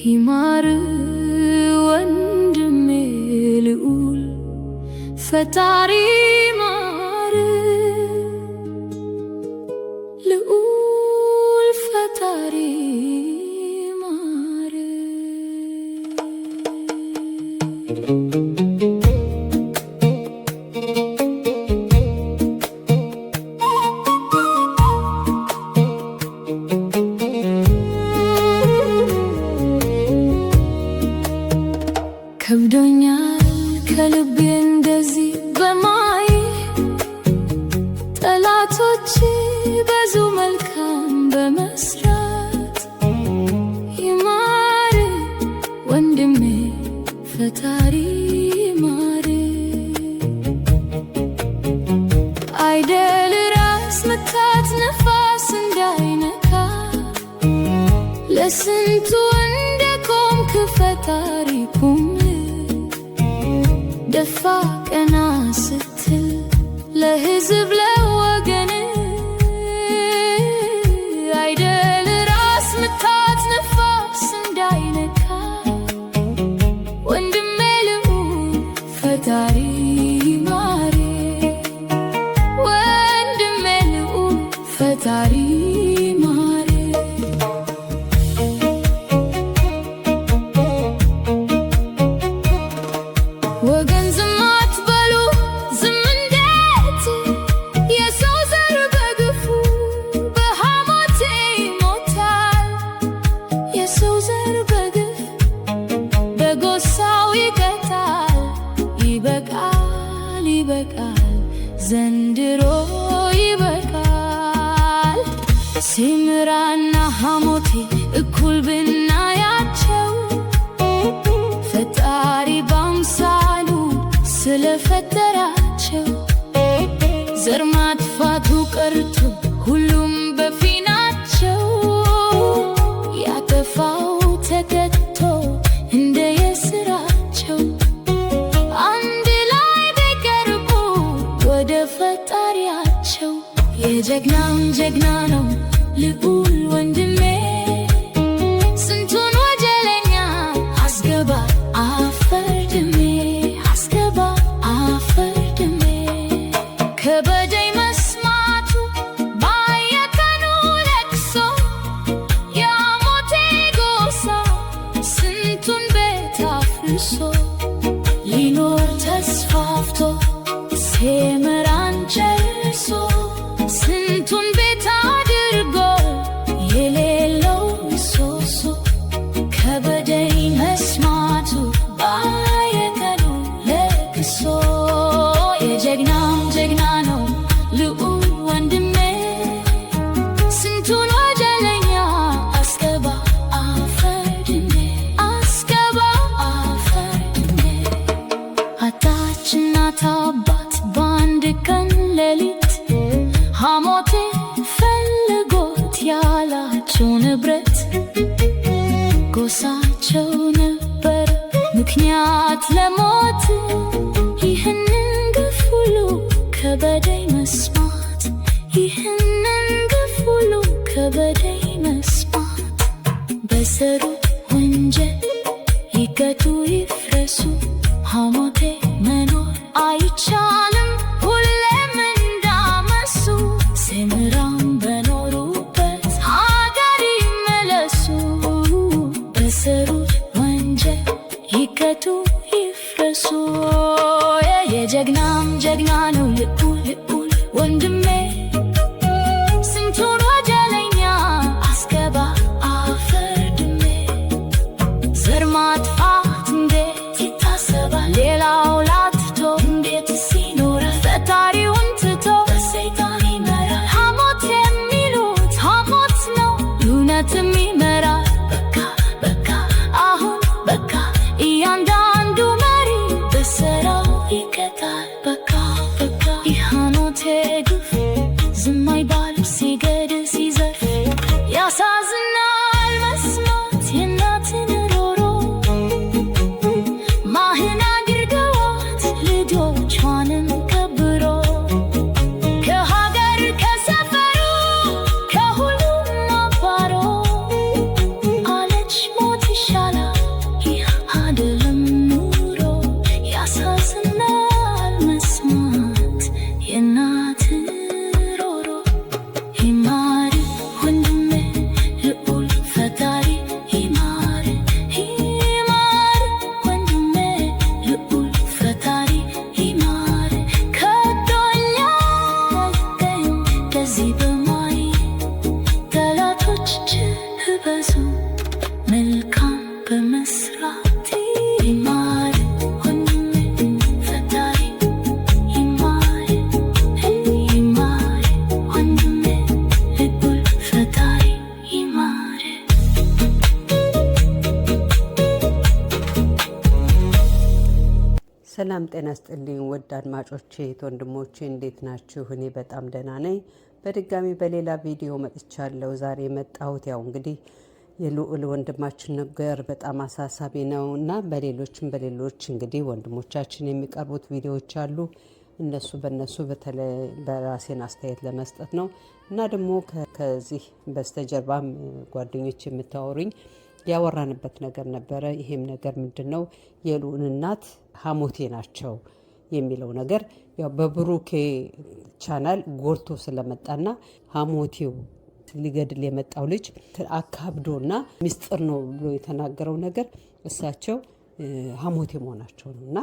ይማር ወንድሜ ልዑል ፈጣሪ ይማር ልዑል ፈጣሪ ይማር። ከብዶኛል ከልቤ እንደዚህ በማይ ጠላቶች በዙ መልካም በመስራት ይማር ወንድሜ ፈጣሪ ይማር። አይደል ራስ መታት ነፋስ እንዳይነካ ለስንቱ እንደቆምክ ፈጣሪ ቁም ደፋ ቀና ስትል ለሕዝብ ለወገን አይደል ራስ ምታት ነፋስ እንዳይነካ ወንድሜ ልዑል ፈጣሪ ይማር ወንድሜ ልዑል ፈጣሪ ይማር። ወገን ዝም አትበሉ ዝም እንዴት የሰው ዘር በግፉ በሐሞቴ ይሞታል። የሰው ዘር በግፍ በጎሳው ይቀጣል። ይበቃል ይበቃል ዘንድሮ ይበቃል። ሲምራና ሐሞቴ እኩል ብናያቸው ፈጣሪ በአምሳሉ ስለፈጠራቸው ዘር ማጥፋቱ ቀርቶ ሁሉም በፊናቸው ያጠፋው ተቀጥቶ እንደየስራቸው አንድ ላይ ቢቀርቡ ወደ ፈጣሪያቸው የጀግናም ጀግና ነው ልዑል ወንድሜ ስንቱን ወንጀለኛ አስገባ አፈርድሜ አስገባ አፈርድሜ ከበደይ መስማቱ ባየቀኑ ለቅሶ የሐሞቴ ጎሳ ስንቱን ቤት አፍርሶ ሊኖር ተስፋፍቶ ሴመራን ጨርሶ ስንቱን ቤት አድርጎ የሌለው ምሰሶ ከበደይ መስማቱ ባየቀኑ ለቅሶ የጀግናም ጀግና ነው ልዑል ወንድሜ ስንቱን ወንጀለኛ አስገባ አፈርድሜ አስገባ አፈርድሜ። አጣች እናት አባት በአንድ ቀን ሌሊት ሐሞቴ ፈልጎት ያላቸው ንብረት ጎሳቸው ነበር ምክንያት ለሞት ይህንን ግፍ ሁሉ ከበደይ መስማት ይህንን ግፍ ሁሉ ከበደይ መስማት በሰሩት ወንጀል ይቀጡ ይፍረሱ ሐሞቴ መኖር አይቻልም ሁሌም እንዳመሱ ሴምራም በኖሩበት ሀገር ይመለሱ በሰሩት ወንጀል ይቀጡ ይፍረሱ። የጀግናም ጀግና ነው ልዑል ልዑል ወንድሜ ስንቱን ወንጀለኛ አስገባ አፈርድሜ ዘር ማጥፋት እንዴት ይታሰባል ሌላው በመጓዙ መልካም በመስራት ይማር ወንድሜ ፈጣሪ ይማር ይማር ወንድሜ ልቡን ፈጣሪ ይማር። ሰላም ጤና ይስጥልኝ ውድ አድማጮቼ ወንድሞቼ እንዴት ናችሁ? እኔ በጣም ደህና ነኝ። በድጋሚ በሌላ ቪዲዮ መጥቻለሁ። ዛሬ የመጣሁት ያው እንግዲህ የልዑል ወንድማችን ነገር በጣም አሳሳቢ ነው እና በሌሎች እንግዲህ ወንድሞቻችን የሚቀርቡት ቪዲዮዎች አሉ። በእነሱ በተለይ በራሴን አስተያየት ለመስጠት ነው እና ደግሞ ከዚህ በስተጀርባም ጓደኞች የምታወሩኝ ያወራንበት ነገር ነበረ። ይሄም ነገር ምንድነው የልዑል እናት ሐሞቴ ናቸው የሚለው ነገር ያው በብሩኬ ቻናል ጎልቶ ስለመጣና ሐሞቴው ሊገድል የመጣው ልጅ አካብዶና ሚስጥር ነው ብሎ የተናገረው ነገር እሳቸው ሐሞቴ መሆናቸው ነው እና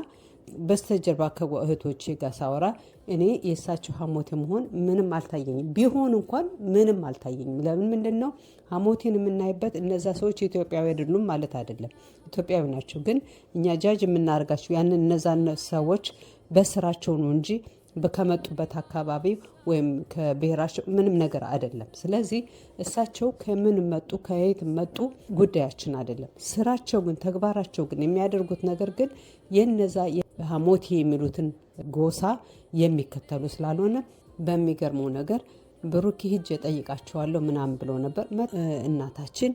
በስተጀርባ ከእህቶቼ ጋር ሳወራ እኔ የእሳቸው ሐሞቴ መሆን ምንም አልታየኝም። ቢሆን እንኳን ምንም አልታየኝም። ለምን ምንድነው ሐሞቴን የምናይበት እነዛ ሰዎች ኢትዮጵያዊ አይደሉም ማለት አይደለም፣ ኢትዮጵያዊ ናቸው። ግን እኛ ጃጅ የምናደርጋቸው ያንን እነዛ ሰዎች በስራቸው ነው እንጂ ከመጡበት አካባቢ ወይም ከብሔራቸው ምንም ነገር አይደለም። ስለዚህ እሳቸው ከምን መጡ ከየት መጡ ጉዳያችን አይደለም። ስራቸው ግን ተግባራቸው ግን የሚያደርጉት ነገር ግን የነዛ ሐሞቴ የሚሉትን ጎሳ የሚከተሉ ስላልሆነ በሚገርመው ነገር ብሩኬ ሂጅ ጠይቃቸዋለሁ ምናምን ብሎ ነበር። እናታችን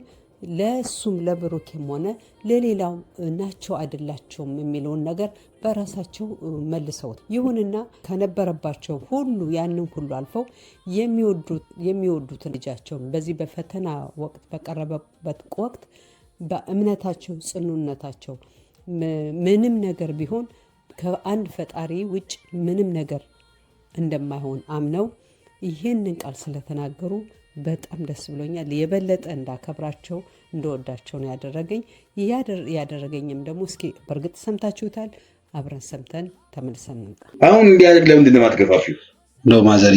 ለሱም ለብሩኬም ሆነ ለሌላው ናቸው አይደላቸውም የሚለውን ነገር በራሳቸው መልሰውት ይሁንና ከነበረባቸው ሁሉ ያንን ሁሉ አልፈው የሚወዱትን ልጃቸውን በዚህ በፈተና ወቅት በቀረበበት ወቅት በእምነታቸው ጽኑነታቸው ምንም ነገር ቢሆን ከአንድ ፈጣሪ ውጭ ምንም ነገር እንደማይሆን አምነው ይህንን ቃል ስለተናገሩ በጣም ደስ ብሎኛል። የበለጠ እንዳከብራቸው እንደወዳቸው ነው ያደረገኝ። ያደረገኝም ደግሞ እስኪ በእርግጥ ሰምታችሁታል። አብረን ሰምተን ተመልሰን እንምጣ። አሁን እንዲያደርግ ለምንድን ነው የማትገፋፊው? ነው ማዘር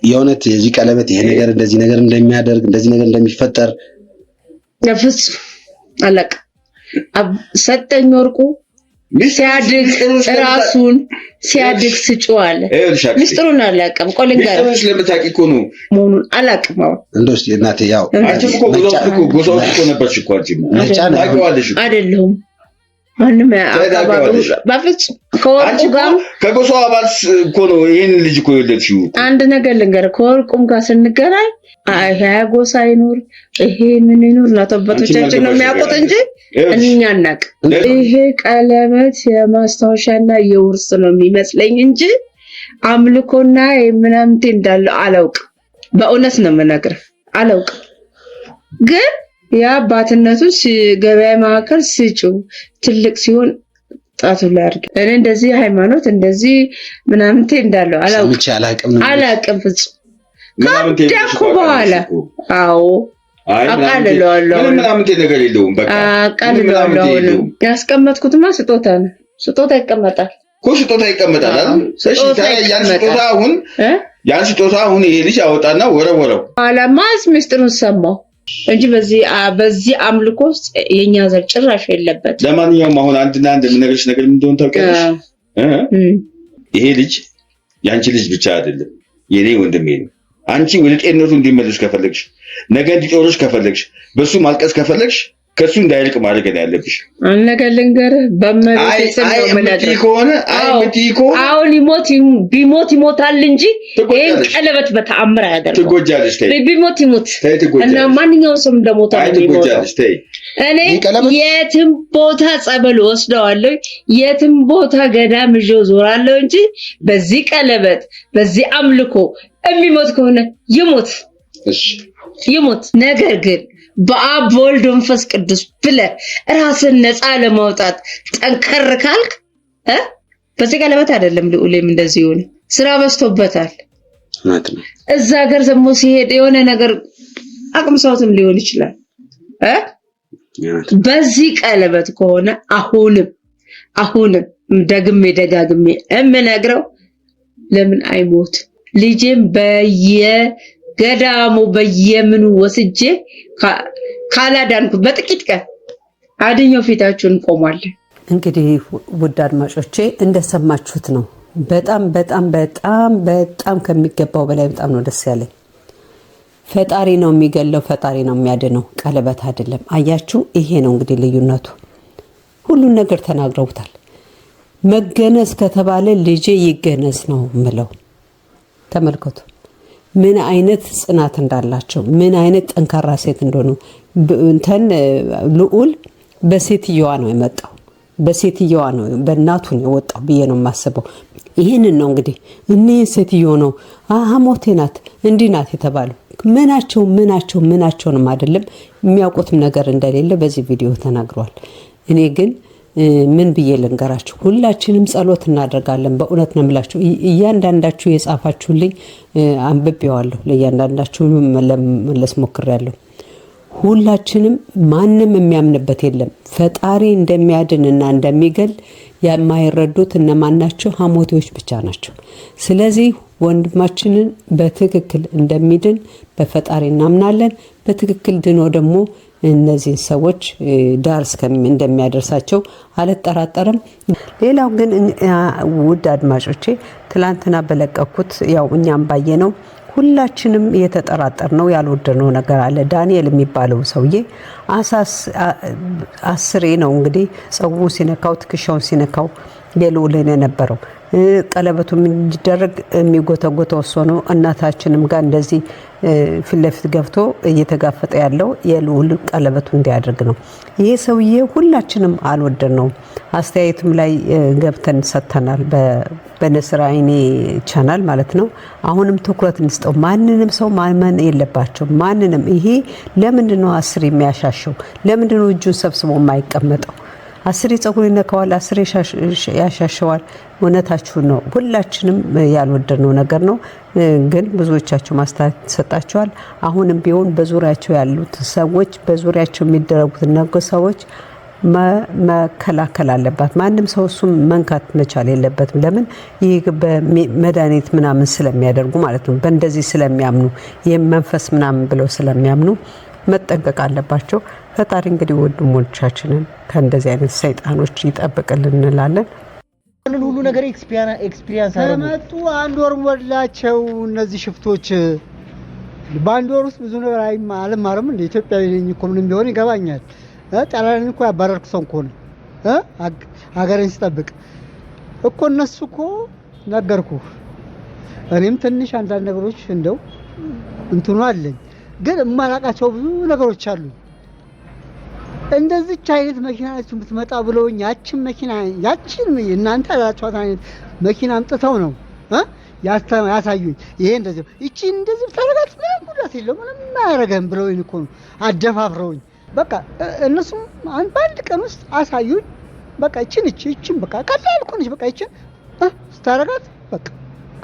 የእውነት የዚህ ቀለበት ይሄ ነገር እንደዚህ ነገር እንደሚያደርግ እንደዚህ ነገር እንደሚፈጠር ነፍስ አለቅ ሰጠኝ ወርቁ ሲያድግ ራሱን ሲያድግ ስጭዋለ ሚስጥሩን አላቀም ቆልንጋር ስለምታውቂ እኮ ነው መሆኑን አላቀም። እንደውስ እናቴ ያው አንቺ እኮ ጎሳው እኮ ነበርሽ እኮ አንቺ ታውቂዋለሽ አይደለም ማንም አባባሉ ባፍጭ ከጎሳው አባል እኮ ነው ይሄን ልጅ እኮ የወለድሽው። አንድ ነገር ልንገር ከወርቁም ጋር ስንገናኝ አይ ጎሳ ይኖር ይሄ ምን ይኖር እናቶቻችን ነው የሚያውቁት እንጂ እኛ እናቅ። ይሄ ቀለበት የማስታወሻና የውርስ ነው የሚመስለኝ እንጂ አምልኮና ምናምንቴ እንዳለው አላውቅም። በእውነት ነው የምነግርህ አላውቅም። ግን ያ አባትነቱ ገበያ ማዕከል ስጪው ትልቅ ሲሆን ጣቱ ላይ አድርግ። እኔ እንደዚህ ሃይማኖት እንደዚህ ምናምንቴ እንዳለው አላውቅም ፍጹም ከደኩ በኋላ አዎ አቃልለዋለሁ። ምናምንቴ ነገር የለውም። በቃ አቃልለዋለሁ። ያስቀመጥኩትማ ስጦታ ነው። ስጦታ ይቀመጣል እኮ ስጦታ ይቀመጣል አይደል? እሺ ያን ስጦታ አሁን ይሄ ልጅ አወጣና ወረወረው። አላማስ ምስጢሩን ሰማው እንጂ በዚህ አምልኮ ውስጥ የኛ ዘር ጭራሽ የለበት። ለማንኛውም አሁን አንድና አንድ የምነግርሽ ነገር ምን እንደሆነ ታውቂያለሽ? ይሄ ልጅ ያንቺ ልጅ ብቻ አይደለም የኔ ወንድሜ ነው። አንቺ ወደ ጤንነቱ እንዲመለስ ከፈለግሽ ነገ እንዲጦርሽ ከፈለግሽ በሱ ማልቀስ ከፈለግሽ ከሱ እንዳይልቅ ማድረግ ያለብሽ ነገር ልንገርህ። በመሬት ነው ምናድርግ ከሆነ አሁን ቢሞት ይሞታል እንጂ ይሄን ቀለበት በተአምር ያደርጋል። ትጎጃለሽ። ቢሞት ይሞት እና ማንኛውም ሰው እንደሞታ ትጎጃለሽ። እኔ የትም ቦታ ጸበል ወስደዋለሁ፣ የትም ቦታ ገዳም ይዤ ዞራለሁ እንጂ በዚህ ቀለበት በዚህ አምልኮ የሚሞት ከሆነ ይሞት። እሺ ይሞት። ነገር ግን በአብ በወልድ መንፈስ ቅዱስ ብለህ ራስን ነፃ ለማውጣት ጠንከር ካልክ በዚህ ቀለበት አይደለም ልዑልም እንደዚህ ሆነ። ስራ በዝቶበታል። እዛ ሀገር ደግሞ ሲሄድ የሆነ ነገር አቅምሰውትም ሊሆን ይችላል። በዚህ ቀለበት ከሆነ አሁንም ደግሜ ደጋግሜ እምነግረው ለምን አይሞት? ልጄም ገዳሙ በየምኑ ወስጄ ካላዳንኩ በጥቂት ቀን አድኛው ፊታችሁን ቆሟል። እንግዲህ ውድ አድማጮቼ እንደሰማችሁት ነው። በጣም በጣም በጣም በጣም ከሚገባው በላይ በጣም ነው ደስ ያለኝ። ፈጣሪ ነው የሚገለው፣ ፈጣሪ ነው የሚያድነው፣ ቀለበት አይደለም። አያችሁ፣ ይሄ ነው እንግዲህ ልዩነቱ። ሁሉን ነገር ተናግረውታል። መገነዝ ከተባለ ልጄ ይገነዝ ነው ምለው። ተመልከቱ ምን አይነት ጽናት እንዳላቸው፣ ምን አይነት ጠንካራ ሴት እንደሆኑ። እንትን ልዑል በሴትየዋ ነው የመጣው፣ በሴትየዋ ነው በእናቱ ነው የወጣው ብዬ ነው የማስበው። ይህንን ነው እንግዲህ እኔ ሴትዮ ነው ሐሞቴ ናት እንዲህ ናት የተባሉ ምናቸውንም አይደለም የሚያውቁትም ነገር እንደሌለ በዚህ ቪዲዮ ተናግረዋል። እኔ ግን ምን ብዬ ልንገራችሁ፣ ሁላችንም ጸሎት እናደርጋለን። በእውነት ነው የምላችሁ። እያንዳንዳችሁ የጻፋችሁልኝ አንብቤዋለሁ፣ ለእያንዳንዳችሁ መመለስ ሞክሬያለሁ። ሁላችንም ማንም የሚያምንበት የለም። ፈጣሪ እንደሚያድንና እንደሚገል የማይረዱት እነማን ናቸው? ሐሞቴዎች ብቻ ናቸው። ስለዚህ ወንድማችንን በትክክል እንደሚድን በፈጣሪ እናምናለን። በትክክል ድኖ ደግሞ እነዚህ ሰዎች ዳር እንደሚያደርሳቸው አልጠራጠርም። ሌላው ግን ውድ አድማጮቼ ትላንትና በለቀኩት ያው እኛም ባየነው ሁላችንም የተጠራጠርነው ያልወደድነው ነገር አለ። ዳንኤል የሚባለው ሰውዬ አስሬ ነው እንግዲህ ጸጉሩ ሲነካው ትከሻውን ሲነካው የልዑልን የነበረው ቀለበቱ እንዲደረግ የሚጎተጎተው እሱ ነው። እናታችንም ጋር እንደዚህ ፊት ለፊት ገብቶ እየተጋፈጠ ያለው የልዑል ቀለበቱ እንዲያደርግ ነው። ይሄ ሰውዬ ሁላችንም አልወደድነውም። አስተያየቱም ላይ ገብተን ሰጥተናል፣ በንስር አይኔ ቻናል ማለት ነው። አሁንም ትኩረት እንስጠው። ማንንም ሰው ማመን የለባቸው ማንንም። ይሄ ለምንድነው አስር የሚያሻሸው? ለምንድነው እጁን ሰብስቦ የማይቀመጠው? አስሬ ጸጉር ይነካዋል፣ አስሬ ያሻሸዋል። እውነታችሁ ነው። ሁላችንም ያልወደድነው ነገር ነው። ግን ብዙዎቻችሁ ማስተያየት ሰጣችኋል። አሁንም ቢሆን በዙሪያቸው ያሉት ሰዎች በዙሪያቸው የሚደረጉት ነገር ሰዎች መከላከል አለባት። ማንም ሰው እሱም መንካት መቻል የለበትም። ለምን? ይህ በመድኃኒት ምናምን ስለሚያደርጉ ማለት ነው። በእንደዚህ ስለሚያምኑ ይህም መንፈስ ምናምን ብለው ስለሚያምኑ መጠንቀቅ አለባቸው። ፈጣሪ እንግዲህ ወንድሞቻችንን ከእንደዚህ አይነት ሰይጣኖች ይጠብቅልን እንላለን። ሁሉ ነገር ኤክስፒሪየንስ አረመጡ። አንድ ወር ሞላቸው እነዚህ ሽፍቶች። በአንድ ወር ውስጥ ብዙ ነገር አልማርም። እንደ ኢትዮጵያዊ ነኝ እኮ ምንም ቢሆን ይገባኛል። ጣሊያንን እኮ ያባረርኩ ሰው እኮ ነው ሀገሬን ስጠብቅ እኮ። እነሱ እኮ ነገርኩህ። እኔም ትንሽ አንዳንድ ነገሮች እንደው እንትኑ አለኝ፣ ግን የማላውቃቸው ብዙ ነገሮች አሉ። እንደዚች አይነት መኪና ብትመጣ ብለውኝ ያችን እናንተ ያላችኋት አይነት መኪና አምጥተው ነው ያሳዩኝ። ይሄ እንደዚህ ይቺ እንደዚህ ብታረጋት ምንም ጉዳት የለውም ምንም አያረጋም ብለውኝ እኮ ነው አደፋፍረውኝ። በቃ እነሱም በአንድ ቀን ውስጥ አሳዩኝ። በቃ ይቺን በቃ ቀላል እኮ ነች። በቃ ይቺን ስታረጋት በቃ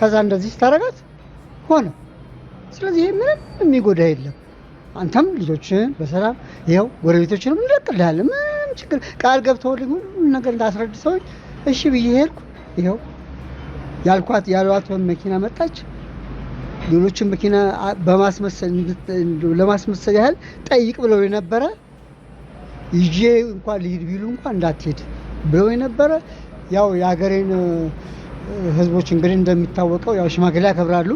ከዛ እንደዚህ ስታረጋት ሆነ። ስለዚህ ይሄ ምንም የሚጎዳ የለም። አንተም ልጆችን በሰላም ይኸው ጎረቤቶችንም እንለቅልሃለን። ምንም ችግር ቃል ገብተውልኝ ሁሉን ነገር እንዳስረድተውኝ እሺ ብዬ ሄድኩ። ይኸው ያሏት መኪና መጣች። ሌሎችን መኪና ለማስመሰል ያህል ጠይቅ ብለው የነበረ ይዤ እንኳን ልሂድ ቢሉ እንኳን እንዳትሄድ ብለው የነበረ። ያው የሀገሬን ህዝቦች እንግዲህ እንደሚታወቀው ያው ሽማግሌ ያከብራሉ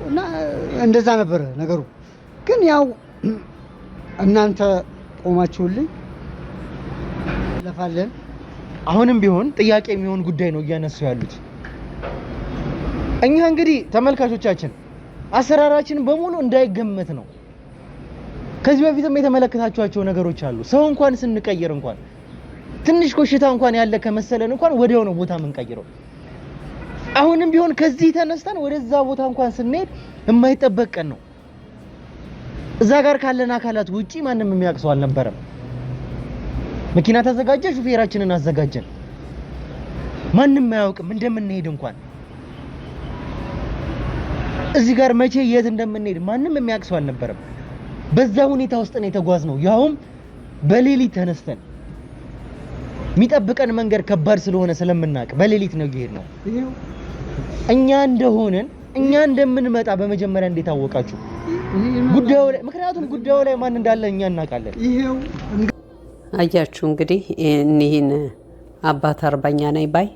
እና እንደዛ ነበረ ነገሩ። ግን ያው እናንተ ቆማችሁልኝ ለፋለን። አሁንም ቢሆን ጥያቄ የሚሆን ጉዳይ ነው እያነሱ ያሉት። እኛ እንግዲህ ተመልካቾቻችን አሰራራችን በሙሉ እንዳይገመት ነው። ከዚህ በፊትም የተመለከታችኋቸው ነገሮች አሉ። ሰው እንኳን ስንቀይር እንኳን ትንሽ ኮሽታ እንኳን ያለ ከመሰለን እንኳን ወዲያው ነው ቦታ የምንቀይረው። አሁንም ቢሆን ከዚህ ተነስተን ወደዛ ቦታ እንኳን ስንሄድ የማይጠበቀን ነው። እዛ ጋር ካለን አካላት ውጪ ማንም የሚያቅሰው አልነበረም። መኪና ተዘጋጀ፣ ሹፌራችንን አዘጋጀን። ማንም አያውቅም እንደምንሄድ እንኳን እዚህ ጋር መቼ የት እንደምንሄድ ማንም የሚያቅሰው አልነበረም። በዛ ሁኔታ ውስጥ ነው የተጓዝነው። ያውም በሌሊት ተነስተን የሚጠብቀን መንገድ ከባድ ስለሆነ ስለምናውቅ በሌሊት ነው የሄድነው። እኛ እንደምንመጣ በመጀመሪያ እንዴት አወቃችሁ? ጉዳዩ ላይ ምክንያቱም ጉዳዩ ላይ ማን እንዳለ እኛ እናውቃለን። ይሄው አያችሁ እንግዲህ እኒህን አባት አርባኛ ነኝ ባይ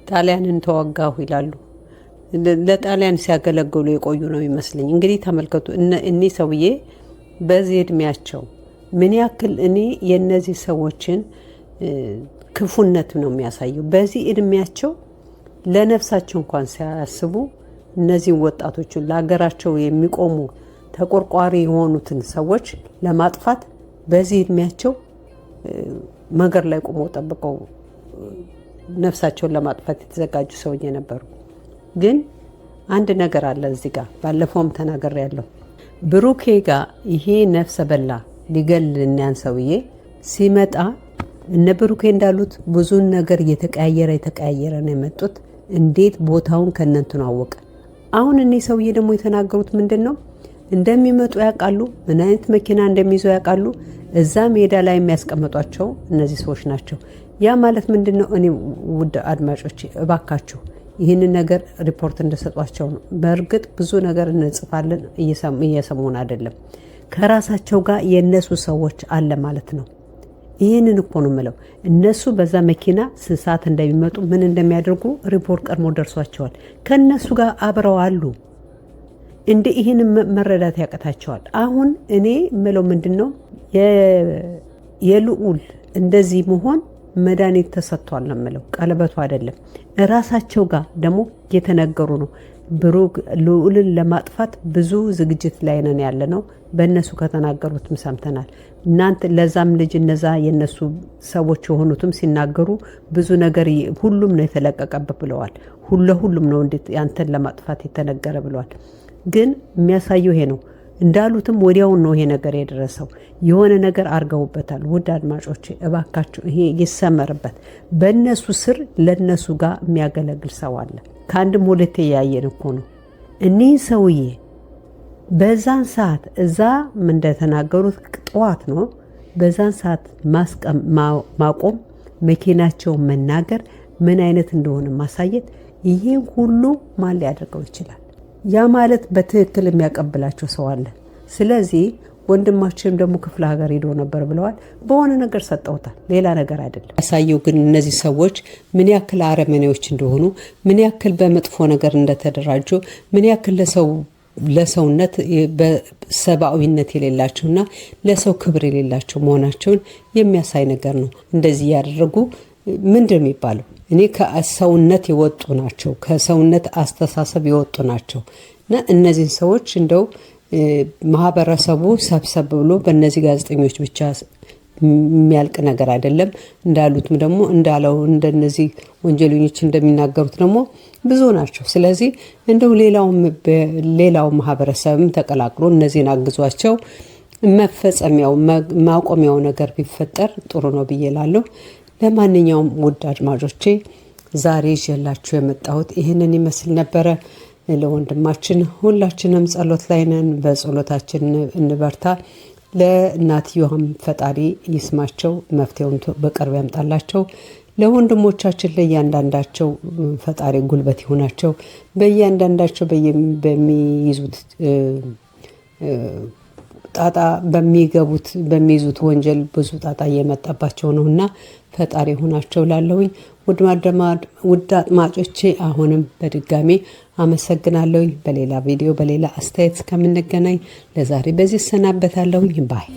ጣሊያንን ተዋጋሁ ይላሉ። ለጣሊያን ሲያገለግሉ የቆዩ ነው ይመስለኝ። እንግዲህ ተመልከቱ እኒህ ሰውዬ በዚህ እድሜያቸው ምን ያክል እኔ የነዚህ ሰዎችን ክፉነት ነው የሚያሳየው። በዚህ እድሜያቸው ለነፍሳቸው እንኳን ሲያስቡ እነዚህ ወጣቶችን ለሀገራቸው የሚቆሙ ተቆርቋሪ የሆኑትን ሰዎች ለማጥፋት በዚህ እድሜያቸው መንገድ ላይ ቆመው ጠብቀው ነፍሳቸውን ለማጥፋት የተዘጋጁ ሰውዬ ነበሩ። ግን አንድ ነገር አለ እዚህ ጋር ባለፈውም ተናገር ያለው ብሩኬ ጋር ይሄ ነፍሰ በላ ሊገል እኛን ሰውዬ ሲመጣ እነ ብሩኬ እንዳሉት ብዙን ነገር እየተቀያየረ ነው የመጡት። እንዴት ቦታውን ከነንቱ አወቀ። አሁን እኔ ሰውዬ ደግሞ የተናገሩት ምንድነው እንደሚመጡ ያውቃሉ፣ ምን አይነት መኪና እንደሚይዙ ያውቃሉ። እዛ ሜዳ ላይ የሚያስቀምጧቸው እነዚህ ሰዎች ናቸው። ያ ማለት ምንድነው? እኔ ውድ አድማጮች እባካችሁ ይህንን ነገር ሪፖርት እንደሰጧቸው ነው። በእርግጥ ብዙ ነገር እንጽፋለን እየሰሙን አይደለም። ከራሳቸው ጋር የነሱ ሰዎች አለ ማለት ነው። ይህንን እኮ ነው የምለው። እነሱ በዛ መኪና ስንት እንደሚመጡ ምን እንደሚያደርጉ ሪፖርት ቀድሞ ደርሷቸዋል። ከነሱ ጋር አብረው አሉ። እንደ ይህን መረዳት ያቀታቸዋል። አሁን እኔ የምለው ምንድነው የልዑል እንደዚህ መሆን መድኃኒት ተሰጥቷል ነው የምለው። ቀለበቱ አይደለም። ራሳቸው ጋር ደግሞ የተነገሩ ነው። ብሩክ ልዑልን ለማጥፋት ብዙ ዝግጅት ላይ ነን ያለ ነው። በእነሱ ከተናገሩትም ሰምተናል። እናንተ ለዛም ልጅ እነዛ የነሱ ሰዎች የሆኑትም ሲናገሩ ብዙ ነገር ሁሉም ነው የተለቀቀበት ብለዋል። ሁሉም ነው እንዴት ያንተን ለማጥፋት የተነገረ ብለዋል። ግን የሚያሳየው ይሄ ነው። እንዳሉትም ወዲያውን ነው ይሄ ነገር የደረሰው። የሆነ ነገር አርገውበታል። ውድ አድማጮች እባካችሁ ይሄ ይሰመርበት። በእነሱ ስር ለነሱ ጋር የሚያገለግል ሰው አለ። ከአንድም ሁለቴ ያየን እኮ ነው። እኒህ ሰውዬ በዛን ሰዓት እዛ እንደተናገሩት ጠዋት ነው። በዛን ሰዓት ማቆም፣ መኪናቸውን መናገር፣ ምን አይነት እንደሆነ ማሳየት፣ ይሄን ሁሉ ማን ሊያደርገው ይችላል? ያ ማለት በትክክል የሚያቀብላቸው ሰው አለ። ስለዚህ ወንድማችንም ደግሞ ክፍለ ሀገር ሄዶ ነበር ብለዋል። በሆነ ነገር ሰጠውታል፣ ሌላ ነገር አይደለም። ያሳየው ግን እነዚህ ሰዎች ምን ያክል አረመኔዎች እንደሆኑ፣ ምን ያክል በመጥፎ ነገር እንደተደራጁ፣ ምን ያክል ለሰውነት በሰብአዊነት የሌላቸውና ለሰው ክብር የሌላቸው መሆናቸውን የሚያሳይ ነገር ነው። እንደዚህ ያደረጉ ምንድን የሚባለው እኔ ከሰውነት የወጡ ናቸው፣ ከሰውነት አስተሳሰብ የወጡ ናቸው። እና እነዚህን ሰዎች እንደው ማህበረሰቡ ሰብሰብ ብሎ በእነዚህ ጋዜጠኞች ብቻ የሚያልቅ ነገር አይደለም። እንዳሉትም ደግሞ እንደነዚህ ወንጀለኞች እንደሚናገሩት ደግሞ ብዙ ናቸው። ስለዚህ እንደው ሌላው ማህበረሰብም ተቀላቅሎ እነዚህን አግዟቸው መፈጸሚያው ማቆሚያው ነገር ቢፈጠር ጥሩ ነው ብዬ እላለሁ። ለማንኛውም ውድ አድማጮቼ ዛሬ ይዤላችሁ የመጣሁት ይህንን ይመስል ነበረ። ለወንድማችን ሁላችንም ጸሎት ላይ ነን። በጸሎታችን እንበርታ። ለእናትየዋም ፈጣሪ ይስማቸው፣ መፍትሄውን በቅርብ ያምጣላቸው። ለወንድሞቻችን ለእያንዳንዳቸው ፈጣሪ ጉልበት ይሆናቸው። በእያንዳንዳቸው በሚይዙት ጣጣ በሚይዙት ወንጀል ብዙ ጣጣ እየመጣባቸው ነውና ፈጣሪ ሆናቸው ላለሁኝ ውድ አጥማጮቼ አሁንም በድጋሚ አመሰግናለሁኝ። በሌላ ቪዲዮ በሌላ አስተያየት እስከምንገናኝ ለዛሬ በዚህ እሰናበታለሁኝ። ባይ